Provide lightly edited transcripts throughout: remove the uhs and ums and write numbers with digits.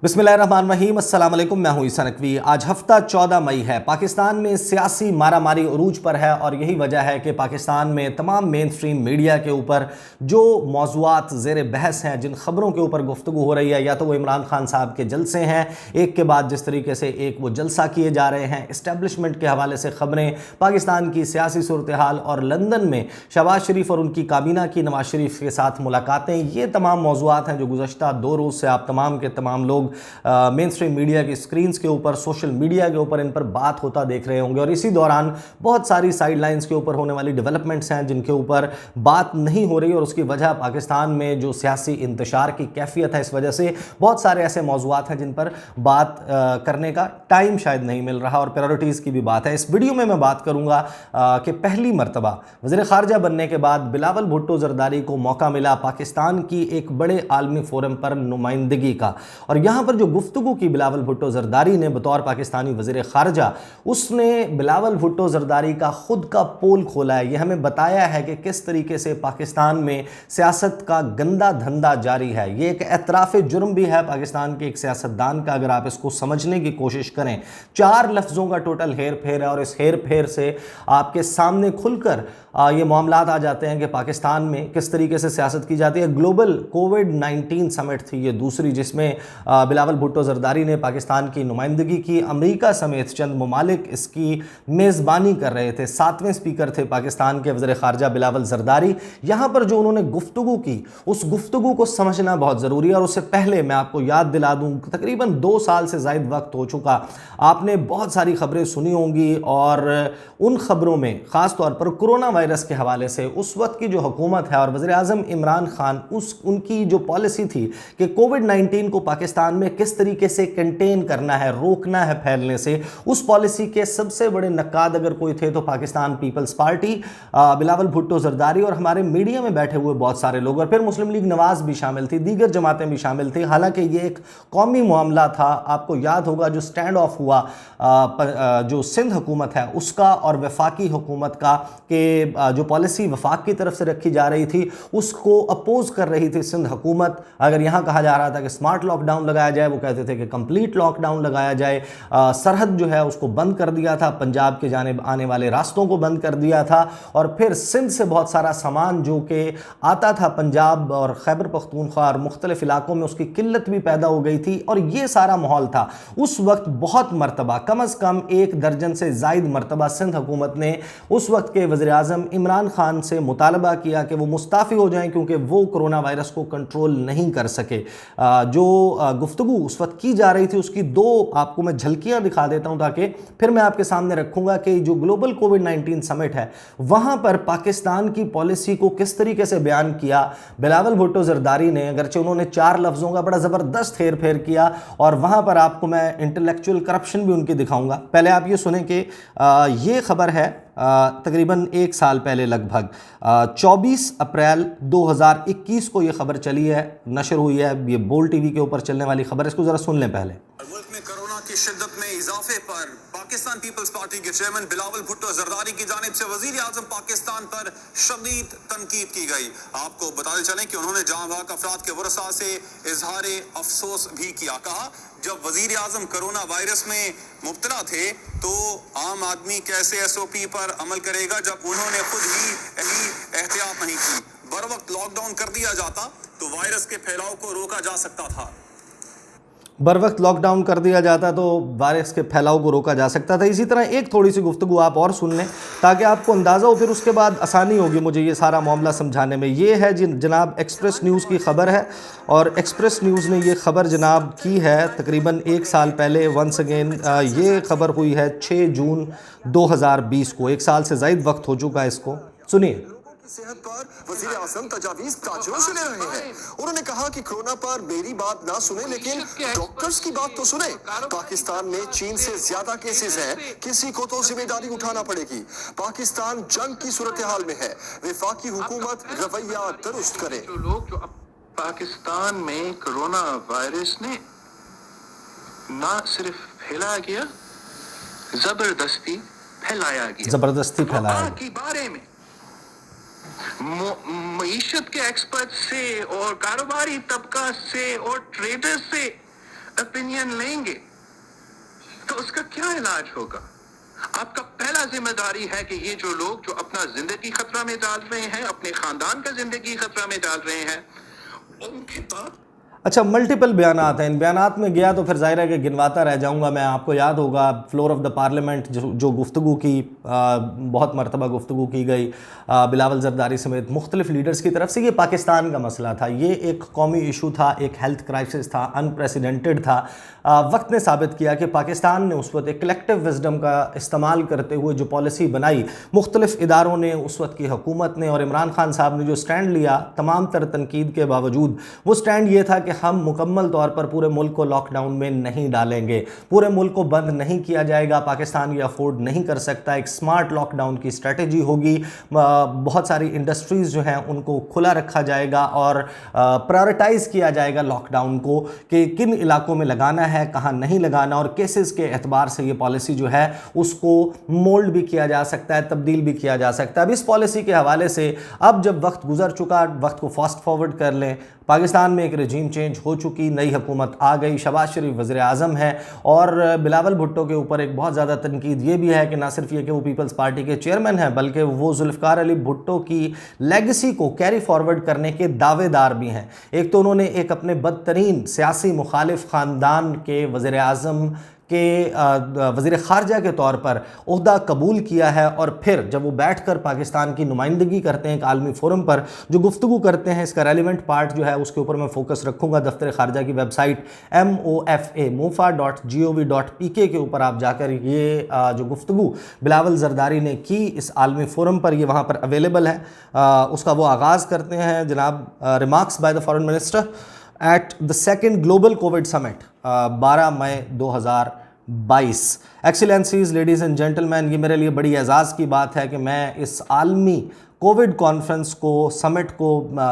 बिस्मिल्लाहिर्रहमानिर्रहीम, अस्सलाम वालेकुम। मैं हूं ईसा नकवी। आज हफ्ता 14 मई है। पाकिस्तान में सियासी मारामारी उरूज पर है और यही वजह है कि पाकिस्तान में तमाम मेन स्ट्रीम मीडिया के ऊपर जो मौज़ूआत ज़ेर बहस हैं, जिन ख़बरों के ऊपर गुफ्तगू हो रही है, या तो वो इमरान खान साहब के जलसे हैं, एक के बाद जिस तरीके से एक वो जलसा किए जा रहे हैं, इस्टेब्लिशमेंट के हवाले से ख़बरें, पाकिस्तान की सियासी सूरत हाल और लंदन में शहबाज शरीफ और उनकी काबीना की नवाज शरीफ के साथ मुलाकातें, ये तमाम मौज़ूआत हैं जो गुज़श्ता 2 रोज़ से आप तमाम के तमाम लोग मेन स्ट्रीम मीडिया की स्क्रीन्स के ऊपर, सोशल मीडिया के ऊपर इन पर बात होता देख रहे होंगे। और इसी दौरान बहुत सारी साइड लाइन्स के ऊपर होने वाली डेवलपमेंट्स हैं जिनके ऊपर बात नहीं हो रही, और उसकी वजह पाकिस्तान में जो सियासी इंतशार की कैफियत है, इस वजह से बहुत सारे ऐसे मौज़ूआत हैं जिन पर बात करने का टाइम शायद नहीं मिल रहा, और प्रायोरिटीज़ की भी बात है। इस वीडियो में मैं बात करूँगा कि पहली मरतबा वज़ीर ख़ारजा बनने के बाद बिलावल भुट्टो ज़रदारी को मौका मिला पाकिस्तान की एक बड़े आलमी फोरम पर नुमाइंदगी का, और यहाँ पर जो गुफ्तगू की बिलावल भुट्टो ज़रदारी ने बतौर पाकिस्तानी वज़ीर ख़ारजा, उसने बिलावल भुट्टो ज़रदारी का ख़ुद का पोल खोला है। यह हमें बताया है कि किस तरीके से पाकिस्तान में सियासत का गंदा धंधा जारी है। ये एक एतराफ़ जुर्म भी है पाकिस्तान के एक सियासतदान का, अगर आप इसको समझने की कोशिश करें। 4 लफ्ज़ों का टोटल हेर फेर है, और इस हेर फेर से आपके सामने खुलकर ये मामलात आ जाते हैं कि पाकिस्तान में किस तरीके से सियासत की जाती है। ग्लोबल कोविड-19 समिट थी ये दूसरी, जिसमें बिलावल भुट्टो ज़रदारी ने पाकिस्तान की नुमाइंदगी की। अमेरिका समेत चंद ममालिक इसकी मेज़बानी कर रहे थे। 7वें स्पीकर थे पाकिस्तान के वज़ीर ख़ारजा बिलावल ज़रदारी। यहाँ पर जो उन्होंने गुफ्तगू की, उस गुफ्तगू को समझना बहुत ज़रूरी है। और उससे पहले मैं आपको याद दिला दूँ, तकरीबन 2 साल से ज़ायद वक्त हो चुका, आपने बहुत सारी ख़बरें सुनी होंगी, और उन ख़बरों में ख़ास तौर पर कोरोना वायरस के हवाले से उस वक्त की जो हुकूमत है और वज़ीर आज़म इमरान खान, उनकी जो पॉलिसी थी कि कोविड-19 को पाकिस्तान में किस तरीके से कंटेन करना है, रोकना है फैलने से, उस पॉलिसी के सबसे बड़े नक्काद अगर कोई थे तो पाकिस्तान पीपल्स पार्टी, बिलावल भुट्टो ज़रदारी और हमारे मीडिया में बैठे हुए बहुत सारे लोग, और फिर मुस्लिम लीग नवाज़ भी शामिल थी, दीगर जमातें भी शामिल थी। हालांकि ये एक कौमी मामला था। आपको याद होगा जो स्टैंड ऑफ हुआ जो सिंध हुकूमत है उसका और वफाकी हुकूमत का, कि जो पॉलिसी वफाक की तरफ से रखी जा रही थी उसको अपोज कर रही थी सिंध हुकूमत। अगर यहाँ कहा जा रहा था कि स्मार्ट लॉकडाउन लगाया जाए, वो कहते थे कि कंप्लीट लॉकडाउन लगाया जाए। सरहद जो है उसको बंद कर दिया था, पंजाब के जाने आने वाले रास्तों को बंद कर दिया था, और फिर सिंध से बहुत सारा सामान जो कि आता था पंजाब और खैबर पख्तूनख्वा और मुख्तलिफ इलाकों में, उसकी किल्लत भी पैदा हो गई थी। और ये सारा माहौल था। उस वक्त बहुत मरतबा, कम अज़ कम 1 दर्जन से ज़ायद मरतबा सिंध हुकूमत ने उस वक्त के वज़ीर आज़म इमरान खान से मुतालबा किया कि वो मुस्ताफ़ी हो जाएं, क्योंकि वो कोरोना वायरस को कंट्रोल नहीं कर सके। जो गुफ्तगू उस वक्त की जा रही थी उसकी 2 आपको मैं झलकियां दिखा देता हूं, ताकि फिर मैं आपके सामने रखूंगा कि जो ग्लोबल कोविड-19 समिट है वहां पर पाकिस्तान की पॉलिसी को किस तरीके से बयान किया बिलावल भुट्टो ज़रदारी ने। अगरचे उन्होंने 4 लफ्ज़ों का बड़ा ज़बरदस्त हेर फेर किया, और वहां पर आपको मैं इंटेलेक्चुअल करप्शन भी उनकी दिखाऊंगा। पहले आप ये सुने कि ये खबर है तकरीबन 1 साल पहले, लगभग 24 अप्रैल 2021 को ये खबर चली है, नशर हुई है। ये बोल टीवी के ऊपर चलने वाली खबर है, इसको ज़रा सुन लें पहले। मुल्क में कोरोना की शिद्दत में इजाफे पर पाकिस्तान पीपल्स पार्टी के चेयरमैन बिलावल भुट्टो ज़रदारी की जानिब से वज़ीर आज़म पाकिस्तान पर शदीद तनकीद की गई। आपको बताते चलें कि उन्होंने जहां भाग अफराद के वरसा से इजहार अफसोस भी किया। कहा, जब वज़ीर आज़म कोरोना वायरस में मुब्तला थे तो आम आदमी कैसे SOP पर अमल करेगा, जब उन्होंने खुद ही एहतियात नहीं की। बर वक्त लॉकडाउन कर दिया जाता तो वायरस के फैलाव को रोका जा सकता था। बर वक्त लॉकडाउन कर दिया जाता तो वायरस के फैलाव को रोका जा सकता था। इसी तरह एक थोड़ी सी गुफ्तगू आप और सुन लें ताकि आपको अंदाज़ा हो, फिर उसके बाद आसानी होगी मुझे ये सारा मामला समझाने में। ये है जनाब एक्सप्रेस न्यूज़ की खबर है, और एक्सप्रेस न्यूज़ ने ये खबर जनाब की है तकरीबन 1 साल पहले। वंस अगेन ये खबर हुई है 6 जून 2020 को। 1 साल से ज़ायद वक्त हो चुका है इसको, सुनिए। सेहत पर वज़ीर आज़म तजावीज़ ताजरों से ले रहे हैं। उन्होंने कहा कि कोरोना पर मेरी बात ना सुने, लेकिन डॉक्टर्स की बात तो सुने। पाकिस्तान में चीन से ज्यादा केसेस हैं, किसी को तो जिम्मेदारी उठाना पड़ेगी। पाकिस्तान जंग की सूरत हाल में है, वफाकी हुकूमत रवैया दुरुस्त करे। पाकिस्तान में कोरोना वायरस ने ना सिर्फ फैलाया गया, जबरदस्ती फैलाया गया। जबरदस्ती फैलाया के बारे में मईशत के एक्सपर्ट से और कारोबारी तबका से और ट्रेडर्स से ओपिनियन लेंगे तो उसका क्या इलाज होगा? आपका पहला जिम्मेदारी है कि ये जो लोग जो अपना जिंदगी खतरा में डाल रहे हैं, अपने खानदान का जिंदगी खतरा में डाल रहे हैं, उनके पास अच्छा, मल्टीपल बयानात हैं। इन बयानात में गया तो फिर ज़ाहिर है कि गिनवाता रह जाऊंगा मैं। आपको याद होगा फ्लोर ऑफ द पार्लियामेंट जो गुफ्तगू की बहुत मरतबा गुफ्तगू की गई बिलावल जरदारी समेत मुख्तलिफ लीडर्स की तरफ से, ये पाकिस्तान का मसला था, ये एक कौमी इशू था, एक हेल्थ क्राइसिस था, अनप्रेसिडेंटेड था। वक्त ने साबित किया कि पाकिस्तान ने उस वक्त एक कलेक्टिव विजडम का इस्तेमाल करते हुए जो पॉलिसी बनाई, मुख्तलिफ इदारों ने, उस वक्त की हुकूमत ने और इमरान खान साहब ने जो स्टैंड लिया, तमाम तर तनकीद के बावजूद वो स्टैंड ये था कि हम मुकम्मल तौर पर पूरे मुल्क को लॉकडाउन में नहीं डालेंगे, पूरे मुल्क को बंद नहीं किया जाएगा, पाकिस्तान ये अफोर्ड नहीं कर सकता, एक स्मार्ट लॉकडाउन की स्ट्रेटजी होगी, बहुत सारी इंडस्ट्रीज़ जो हैं उनको खुला रखा जाएगा और प्रायोरिटाइज़ किया जाएगा लॉकडाउन को कि किन इलाकों में लगाना है, कहाँ नहीं लगाना, और केसेस के एतबार से ये पॉलिसी जो है उसको मोल्ड भी किया जा सकता है, तब्दील भी किया जा सकता है। अब इस पॉलिसी के हवाले से अब जब वक्त गुजर चुका, वक्त को फास्ट फॉरवर्ड कर लें, पाकिस्तान में एक रजीम चेंज हो चुकी, नई हुकूमत आ गई, शहबाज शरीफ वज़ीर आज़म है और बिलावल भुट्टो के ऊपर एक बहुत ज़्यादा तनकीद ये भी है कि ना सिर्फ ये कि वो पीपल्स पार्टी के चेयरमैन हैं, बल्कि वो जुल्फ़िकार अली भुट्टो की लेगेसी को कैरी फॉरवर्ड करने के दावेदार भी हैं। एक तो उन्होंने एक अपने बदतरीन सियासी मुखालिफ ख़ानदान के वज़ीर आज़म के वज़ीर ख़ारजा के तौर पर ओहदा कबूल किया है, और फिर जब वो बैठ कर पाकिस्तान की नुमाइंदगी करते हैं एक आलमी फोरम पर, जो गुफ्तगू करते हैं, इसका रेलिवेंट पार्ट जो है उसके ऊपर मैं फोकस रखूँगा। दफ्तर ख़ारजा की वेबसाइट mofa.gov.pk के ऊपर आप जाकर ये जो गुफ्तगू बिलावल जरदारी ने की इस आलमी फोरम पर, ये वहाँ पर अवेलेबल है। उसका वो आगाज़ करते हैं जनाब, remarks by the foreign minister at the second global covid summit 12 मई 2022। एक्सीलेंसीज, लेडीज़ एंड जेंटलमैन, ये मेरे लिए बड़ी एजाज़ की बात है कि मैं इस आलमी कोविड कॉन्फ्रेंस को, समिट को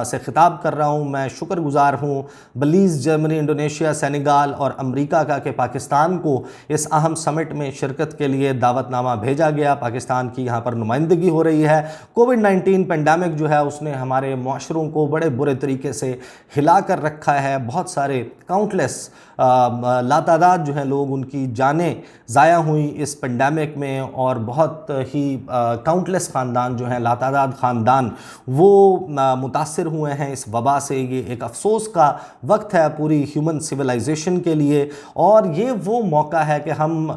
से ख़िताब कर रहा हूँ। मैं शुक्रगुज़ार हूँ बलीज़, जर्मनी, इंडोनेशिया, सेनेगाल और अमेरिका का कि पाकिस्तान को इस अहम समिट में शिरकत के लिए दावतनामा भेजा गया। पाकिस्तान की यहाँ पर नुमाइंदगी हो रही है। कोविड-19 पेंडेमिक जो है उसने हमारे माशरों को बड़े बुरे तरीके से हिला कर रखा है। बहुत सारे काउंटलेस लातादाद जो हैं लोग, उनकी जानें ज़ाया हुई इस पेंडेमिक में, और बहुत ही काउंटलेस ख़ानदान जो हैं, लातादाद ख़ानदान, वो मुतासिर हुए हैं इस वबा से। ये एक अफसोस का वक्त है पूरी ह्यूमन सिविलाइजेशन के लिए, और ये वो मौका है कि हम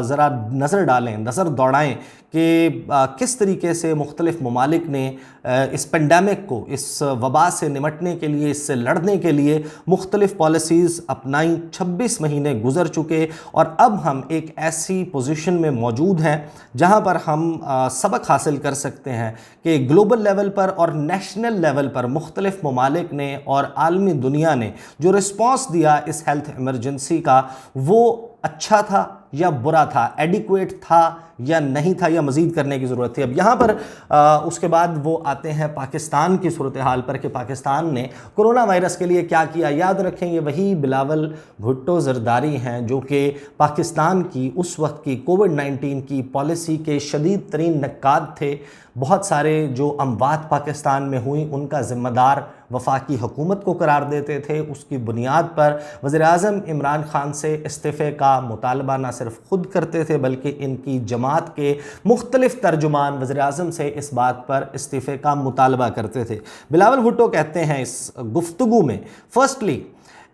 ज़रा नज़र डालें, नज़र दौड़ाएं कि किस तरीके से मुख्तलिफ़ ममालिक ने इस पेंडेमिक को, इस वबा से निमटने के लिए, इससे लड़ने के लिए मुख्तलिफ़ पॉलिसीज़ अपनाई। 26 महीने गुजर चुके और अब हम एक ऐसी पोजीशन में मौजूद हैं जहां पर हम सबक हासिल कर सकते हैं कि ग्लोबल लेवल पर और नेशनल लेवल पर मुख्तलिफ़ ममालिक ने और आलमी दुनिया ने जो रिस्पॉन्स दिया इस हेल्थ इमरजेंसी का, वो अच्छा था या बुरा था, एडिक्वेट था या नहीं था, या मज़ीद करने की ज़रूरत थी। अब यहाँ पर उसके बाद वो आते हैं पाकिस्तान की सूरत हाल पर कि पाकिस्तान ने कोरोना वायरस के लिए क्या किया। याद रखें, ये वही बिलावल भुट्टो जरदारी हैं जो कि पाकिस्तान की उस वक्त की कोविड-19 की पॉलिसी के शदीद तरीन नक्काद थे। बहुत सारे जो अमवात पाकिस्तान में हुई उनका ज़िम्मेदार वफाकी हुकूमत को करार देते थे। उसकी बुनियाद पर वज़ीर आज़म इमरान खान से इस्तीफ़े का मुतालबा न सिर्फ ख़ुद करते थे बल्कि इनकी जमात के मुख्तलिफ़ तर्जुमान वज़ीर आज़म से इस बात पर इस्तीफ़े का मुतालबा करते थे। बिलावल भुट्टो कहते हैं इस गुफ्तगू में, firstly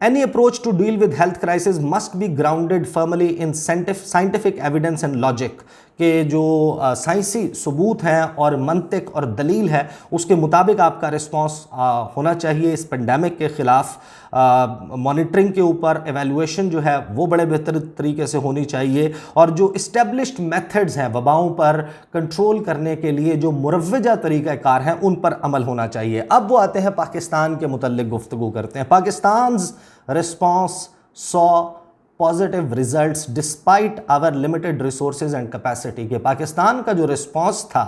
any approach to deal with health crisis must be grounded firmly in scientific evidence and logic, कि जो साइंसी सबूत हैं और मंतिक और दलील है उसके मुताबिक आपका रिस्पांस होना चाहिए। इस पेंडेमिक के ख़िलाफ़ मॉनिटरिंग के ऊपर एवेलुएशन जो है वो बड़े बेहतर तरीके से होनी चाहिए, और जो इस्टेब्लिश्ड मेथड्स हैं वबाओं पर कंट्रोल करने के लिए जो मुरव्वजा तरीक़ाकार हैं उन पर अमल होना चाहिए। अब वो आते हैं पाकिस्तान के मुतल्लिक़ गुफ्तगू करते हैं। Pakistan's response saw positive results despite our limited resources and capacity, के पाकिस्तान का जो रिस्पांस था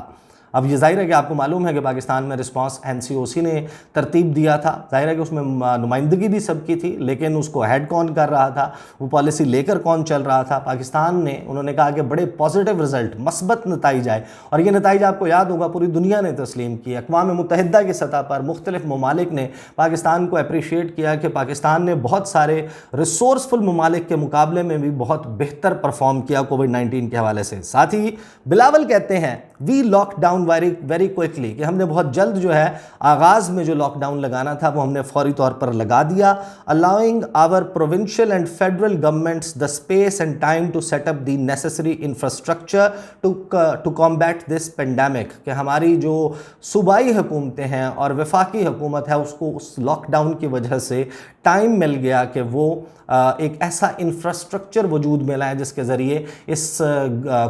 اب یہ ظاہر ہے کہ آپ کو معلوم ہے کہ پاکستان میں رسپانس NCOC نے ترتیب دیا تھا، ظاہر ہے کہ اس میں نمائندگی بھی سب کی تھی، لیکن اس کو ہیڈ کون کر رہا تھا، وہ پالیسی لے کر کون چل رہا تھا؟ پاکستان نے، انہوں نے کہا کہ بڑے پازیٹیو رزلٹ، مثبت نتائج آئے، اور یہ نتائج آپ کو یاد ہوگا پوری دنیا نے تسلیم کی۔ اقوام متحدہ کی سطح پر مختلف ممالک نے پاکستان کو اپریشیٹ کیا کہ پاکستان نے بہت سارے ریسورسفل ممالک کے مقابلے میں بھی بہت بہتر پرفارم کیا کووڈ-19 کے حوالے سے۔ ساتھ ہی بلاول کہتے ہیں وی لاک ڈاؤن ویری کوئکلی، کہ ہم نے بہت جلد جو ہے آغاز میں جو لاک ڈاؤن لگانا تھا وہ ہم نے فوری طور پر لگا دیا، allowing our provincial and federal governments the space and time to set up the necessary infrastructure to combat this pandemic، کہ ہماری جو صوبائی حکومتیں ہیں اور وفاقی حکومت ہے اس کو اس لاک ڈاؤن کی وجہ سے ٹائم مل گیا کہ وہ ایک ایسا انفراسٹرکچر وجود میں لائیں جس کے ذریعے اس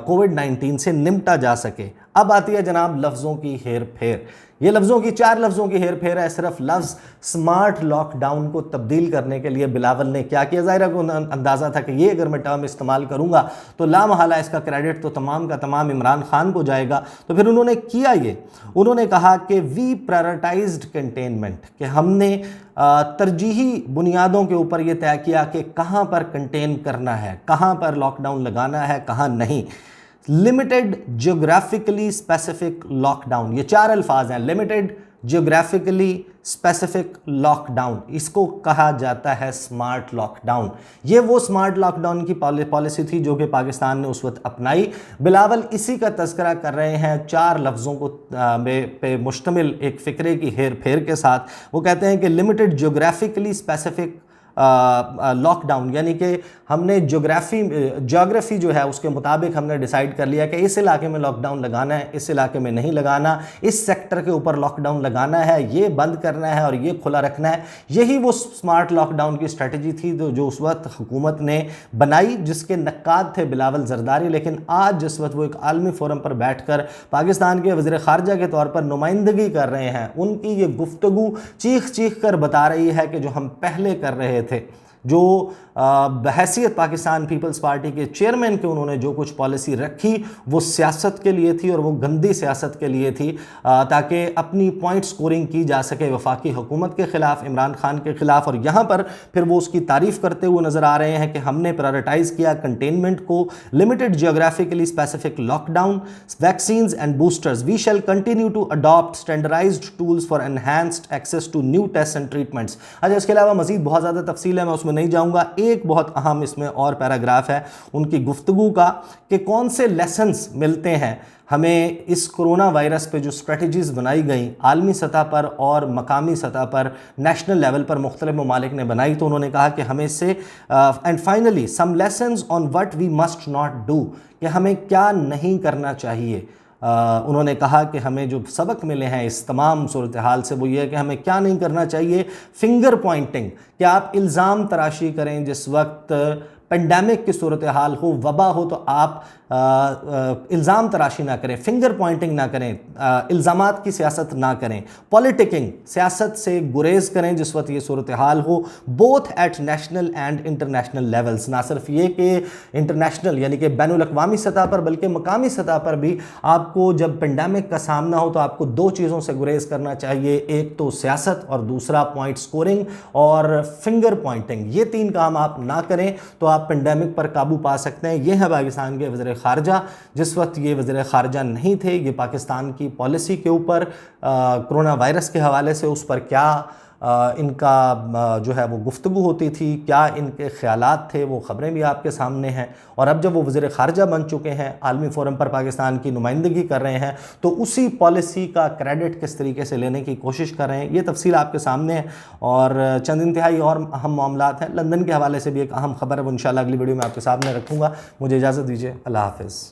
کووڈ-19 سے نمٹا جا سکے۔ اب آتی ہے جناب لفظوں کی ہیر پھیر، یہ لفظوں کی 4 لفظوں کی ہیر پھیر ہے۔ صرف لفظ سمارٹ لاک ڈاؤن کو تبدیل کرنے کے لیے بلاول نے کیا کیا؟ ظاہر ہے کہ اندازہ تھا کہ یہ اگر میں ٹرم استعمال کروں گا تو لامحالہ اس کا کریڈٹ تو تمام کا تمام عمران خان کو جائے گا۔ تو پھر انہوں نے کیا یہ، انہوں نے کہا کہ وی پرائرٹائزڈ کنٹینمنٹ، کہ ہم نے ترجیحی بنیادوں کے اوپر یہ طے کیا کہ کہاں پر کنٹین کرنا ہے، کہاں پر لاک ڈاؤن لگانا ہے، کہاں نہیں۔ Limited geographically specific lockdown, یہ 4 الفاظ ہیں، limited geographically specific lockdown, اس کو کہا جاتا ہے سمارٹ لاک ڈاؤن۔ یہ وہ سمارٹ لاک ڈاؤن کی پالیسی تھی جو کہ پاکستان نے اس وقت اپنائی۔ بلاول اسی کا تذکرہ کر رہے ہیں 4 لفظوں کو پہ مشتمل ایک فکرے کی ہیر پھیر کے ساتھ۔ وہ کہتے ہیں کہ limited geographically specific lockdown, یعنی کہ ہم نے جیوگرافی جو ہے اس کے مطابق ہم نے ڈیسائیڈ کر لیا کہ اس علاقے میں لاک ڈاؤن لگانا ہے، اس علاقے میں نہیں لگانا، اس سیکٹر کے اوپر لاک ڈاؤن لگانا ہے، یہ بند کرنا ہے اور یہ کھلا رکھنا ہے۔ یہی وہ سمارٹ لاک ڈاؤن کی اسٹریٹجی تھی جو اس وقت حکومت نے بنائی، جس کے نقاد تھے بلاول زرداری۔ لیکن آج جس وقت وہ ایک عالمی فورم پر بیٹھ کر پاکستان کے وزیر خارجہ کے طور پر نمائندگی کر رہے ہیں، ان کی یہ گفتگو چیخ چیخ کر بتا رہی ہے کہ جو ہم پہلے کر رہے تھے، جو بحیثیت پاکستان پیپلز پارٹی کے چیئرمین کے انہوں نے جو کچھ پالیسی رکھی وہ سیاست کے لیے تھی، اور وہ گندی سیاست کے لیے تھی، تاکہ اپنی پوائنٹ سکورنگ کی جا سکے وفاقی حکومت کے خلاف، عمران خان کے خلاف۔ اور یہاں پر پھر وہ اس کی تعریف کرتے ہوئے نظر آ رہے ہیں کہ ہم نے پرائرٹائز کیا کنٹینمنٹ کو، limited geographically specific lockdown, vaccines and boosters, we shall continue to adapt standardized tools for enhanced access to new test and treatments. اچھا، اس کے علاوہ مزید بہت زیادہ تفصیل ہے، میں اس میں نہیں جاؤں گا۔ ایک بہت اہم اس میں اور پیراگراف ہے ان کی گفتگو کا کہ کون سے لیسنز ملتے ہیں ہمیں اس کرونا وائرس پہ جو اسٹریٹجیز بنائی گئیں عالمی سطح پر اور مقامی سطح پر، نیشنل لیول پر مختلف ممالک نے بنائی۔ تو انہوں نے کہا کہ ہمیں سے and finally some lessons on what we must not do, کہ ہمیں کیا نہیں کرنا چاہیے۔ انہوں نے کہا کہ ہمیں جو سبق ملے ہیں اس تمام صورتحال سے وہ یہ ہے کہ ہمیں کیا نہیں کرنا چاہیے۔ فنگر پوائنٹنگ، کہ آپ الزام تراشی کریں جس وقت پینڈیمک کی صورتحال ہو، وبا ہو، تو آپ الزام تراشی نہ کریں، فنگر پوائنٹنگ نہ کریں، الزامات کی سیاست نہ کریں، پولیٹکنگ، سیاست سے گریز کریں جس وقت یہ صورتحال ہو، both at national and international levels, نہ صرف یہ کہ انٹرنیشنل یعنی کہ بین الاقوامی سطح پر بلکہ مقامی سطح پر بھی آپ کو جب پینڈیمک کا سامنا ہو تو آپ کو 2 چیزوں سے گریز کرنا چاہیے، ایک تو سیاست اور دوسرا پوائنٹ سکورنگ اور فنگر پوائنٹنگ۔ یہ 3 کام آپ نہ کریں تو آپ پینڈیمک پر قابو پا سکتے ہیں۔ یہ ہے پاکستان کے وزیر خارجہ، جس وقت یہ وزیر خارجہ نہیں تھے، یہ پاکستان کی پالیسی کے اوپر کرونا وائرس کے حوالے سے اس پر کیا ان کا جو ہے وہ گفتگو ہوتی تھی، کیا ان کے خیالات تھے، وہ خبریں بھی آپ کے سامنے ہیں۔ اور اب جب وہ وزیر خارجہ بن چکے ہیں، عالمی فورم پر پاکستان کی نمائندگی کر رہے ہیں، تو اسی پالیسی کا کریڈٹ کس طریقے سے لینے کی کوشش کر رہے ہیں، یہ تفصیل آپ کے سامنے ہے۔ اور چند انتہائی اور اہم معاملات ہیں، لندن کے حوالے سے بھی ایک اہم خبر ہے، وہ انشاءاللہ اگلی ویڈیو میں آپ کے سامنے رکھوں گا۔ مجھے اجازت دیجیے، اللہ حافظ۔